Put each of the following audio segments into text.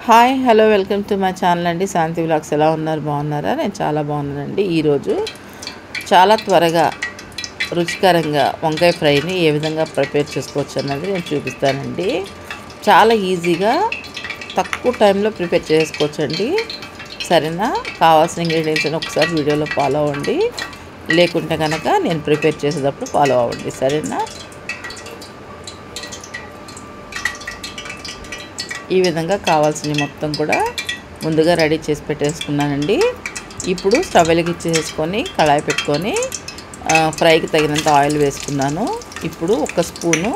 Hi hello welcome to my channel అండి. శాంతి vlogs. ఎలా ఉన్నారు? బాగున్నారా? నేను చాలా బాగున్నానండి. ఈరోజు చాలా త్వరగా రుచికరంగా వంకాయ ఫ్రైని ఏ విధంగా ప్రిపేర్ చేసుకోవచ్చు అన్నది నేను చూపిస్తానండి. చాలా ఈజీగా తక్కువ టైంలో ప్రిపేర్ చేసుకోవచ్చండి. సరేనా? కావాల్సిన ఇంగ్రీడియంట్స్ అని ఒకసారి వీడియోలో ఫాలో అవ్వండి. లేకుంటే కనుక నేను ప్రిపేర్ చేసేటప్పుడు ఫాలో అవ్వండి. సరేనా? ఈ విధంగా కావాల్సినవి మొత్తం కూడా ముందుగా రెడీ చేసి పెట్టేసుకున్నానండి. ఇప్పుడు స్టవ్ వెలిగించేసుకొని కళాయి పెట్టుకొని ఫ్రైకి తగినంత ఆయిల్ వేసుకున్నాను. ఇప్పుడు ఒక స్పూను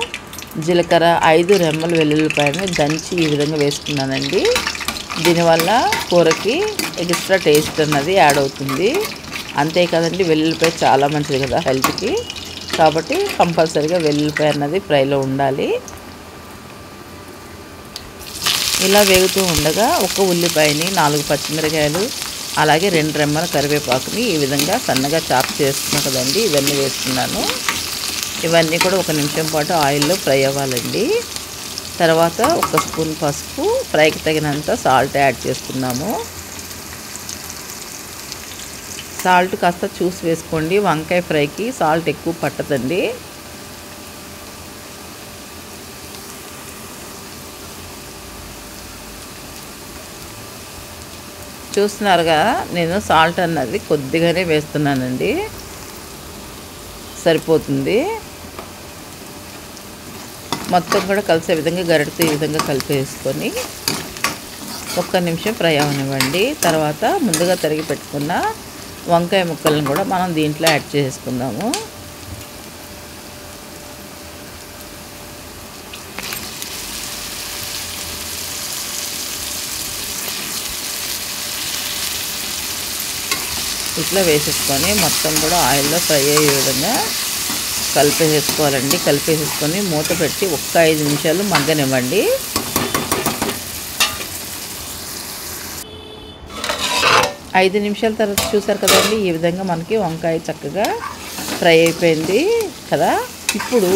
జీలకర్ర, 5 రెమ్మలు వెల్లుల్లిపాయను దంచి ఈ విధంగా వేసుకున్నానండి. దీనివల్ల కూరకి ఎక్స్ట్రా టేస్ట్ అన్నది యాడ్ అవుతుంది. అంతే కదండి, వెల్లుల్లిపాయ చాలా మంచిది కదా హెల్త్కి. కాబట్టి కంపల్సరీగా వెల్లుల్లిపాయ అన్నది ఫ్రైలో ఉండాలి. ఇలా వేగుతూ ఉండగా ఒక ఉల్లిపాయని, 4 పచ్చిమిరకాయలు, అలాగే 2 రెమ్మల కరివేపాకుని ఈ విధంగా సన్నగా చాప్ చేసుకున్నా కదండి, ఇవన్నీ వేసుకున్నాను. ఇవన్నీ కూడా 1 నిమిషం పాటు ఆయిల్లో ఫ్రై అవ్వాలండి. తర్వాత 1 స్పూన్ పసుపు, ఫ్రైకి తగినంత సాల్ట్ యాడ్ చేసుకున్నాము. సాల్ట్ కాస్త చూసి వేసుకోండి, వంకాయ ఫ్రైకి సాల్ట్ ఎక్కువ పట్టదండి. చూస్తున్నారుగా, నేను సాల్ట్ అన్నది కొద్దిగానే వేస్తున్నానండి, సరిపోతుంది. మొత్తం కూడా కలిసే విధంగా గరిటెతో ఈ విధంగా కలిపేసుకొని 1 నిమిషం ఫ్రై అవనివ్వండి. తర్వాత ముందుగా తరిగి పెట్టుకున్న వంకాయ ముక్కలను కూడా మనం దీంట్లో యాడ్ చేసుకుందాము. ఇట్లా వేసేసుకొని మొత్తం కూడా ఆయిల్లో ఫ్రై అయ్యే విధంగా కలిపేసుకోవాలండి. కలిపేసుకొని మూత పెట్టి 5 నిమిషాలు మగ్గనివ్వండి. ఐదు నిమిషాల తర్వాత చూసారు కదండి, ఈ విధంగా మనకి వంకాయ చక్కగా ఫ్రై అయిపోయింది కదా. ఇప్పుడు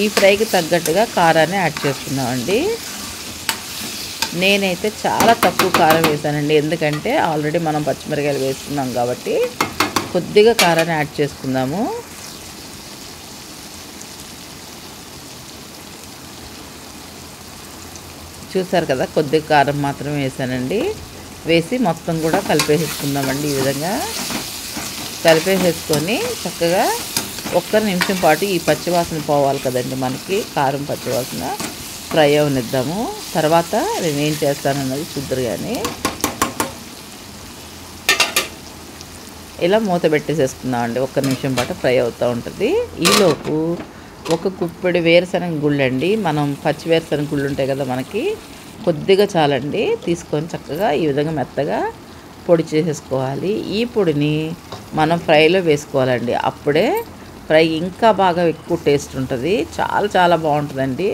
ఈ ఫ్రైకి తగ్గట్టుగా కారాన్ని యాడ్ చేసుకుందామండి. నేనైతే చాలా తక్కువ కారం వేసానండి, ఎందుకంటే ఆల్రెడీ మనం పచ్చిమిరకాయలు వేసుకున్నాం కాబట్టి కొద్దిగా కారాన్ని యాడ్ చేసుకుందాము. చూసారు కదా, కొద్దిగా కారం మాత్రమే వేసానండి. వేసి మొత్తం కూడా కలిపేసుకుందామండి. ఈ విధంగా కలిపేసుకొని చక్కగా 1 నిమిషం పాటు ఈ పచ్చివాసన పోవాలి కదండి, మనకి కారం పచ్చివాసన ఫ్రై అవనిద్దాము. తర్వాత నేను ఏం చేస్తానన్నది చూద్దరు. కానీ ఇలా మూత పెట్టేసేసుకుందామండి. 1 నిమిషం పాటు ఫ్రై అవుతూ ఉంటుంది. ఈలోపు 1 గుప్పెడు వేరుశనగ గుళ్ళు అండి, మనం పచ్చి వేరుశనగ గుళ్ళు ఉంటాయి కదా మనకి, కొద్దిగా చాలండి. తీసుకొని చక్కగా ఈ విధంగా మెత్తగా పొడి చేసేసుకోవాలి. ఈ పొడిని మనం ఫ్రైలో వేసుకోవాలండి. అప్పుడే ఫ్రై ఇంకా బాగా ఎక్కువ టేస్ట్ ఉంటుంది. చాలా చాలా బాగుంటుందండి.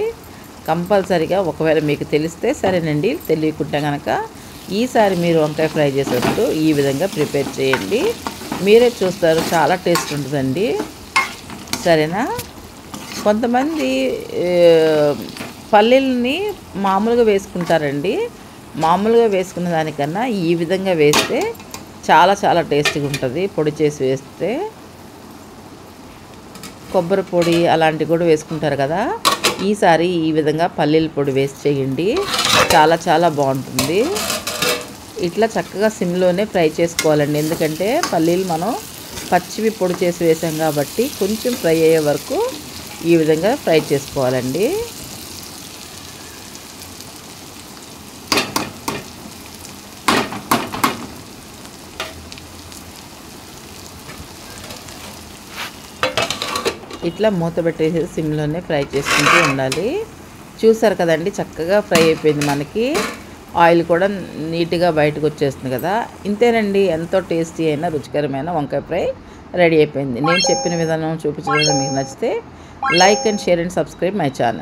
కంపల్సరీగా ఒకవేళ మీకు తెలిస్తే సరేనండి, తెలియకుంటే కనుక ఈసారి మీరు వంకాయ ఫ్రై చేసేటప్పుడు ఈ విధంగా ప్రిపేర్ చేయండి. మీరే చూస్తారు, చాలా టేస్ట్ ఉంటుందండి. సరేనా? కొంతమంది పల్లీలని మామూలుగా వేసుకుంటారండి. మామూలుగా వేసుకున్న దానికన్నా ఈ విధంగా వేస్తే చాలా చాలా టేస్టీగా ఉంటుంది. పొడి చేసి వేస్తే కొబ్బరి పొడి అలాంటివి కూడా వేసుకుంటారు కదా. ఈసారి ఈ విధంగా పల్లీల పొడి వేసి చేయండి, చాలా చాలా బాగుంటుంది. ఇట్లా చక్కగా సిమ్లోనే ఫ్రై చేసుకోవాలండి, ఎందుకంటే పల్లీలు మనం పచ్చివి పొడి చేసి వేసాం కాబట్టి కొంచెం ఫ్రై అయ్యే వరకు ఈ విధంగా ఫ్రై చేసుకోవాలండి. ఇట్లా మూత పెట్టేసి సిమ్లోనే ఫ్రై చేసుకుంటూ ఉండాలి. చూసారు కదండి, చక్కగా ఫ్రై అయిపోయింది. మనకి ఆయిల్ కూడా నీట్గా బయటకు వచ్చేస్తుంది కదా. ఇంతేనండి, ఎంతో టేస్టీ అయిన రుచికరమైన వంకాయ ఫ్రై రెడీ అయిపోయింది. నేను చెప్పిన విధానం చూపించిన విధానం మీకు నచ్చితే like and share and subscribe my channel.